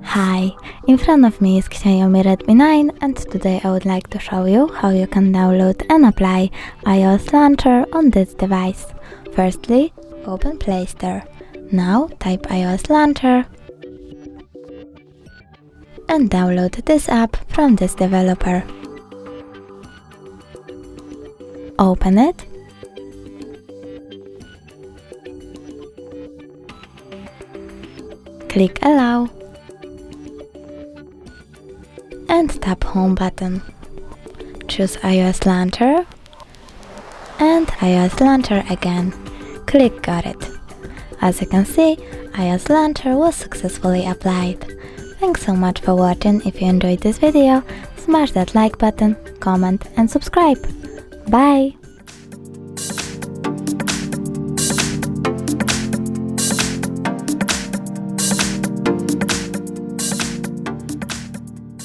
Hi, in front of me is XIAOMI Redmi 9 and today I would like to show you how you can download and apply iOS launcher on this device. Firstly, open Play Store. Now type iOS launcher and download this app from this developer. Open it. Click Allow and tap Home button. Choose iOS launcher and iOS launcher again. Click Got it. As you can see, iOS launcher was successfully applied. Thanks so much for watching. If you enjoyed this video, smash that like button, comment and subscribe. Bye!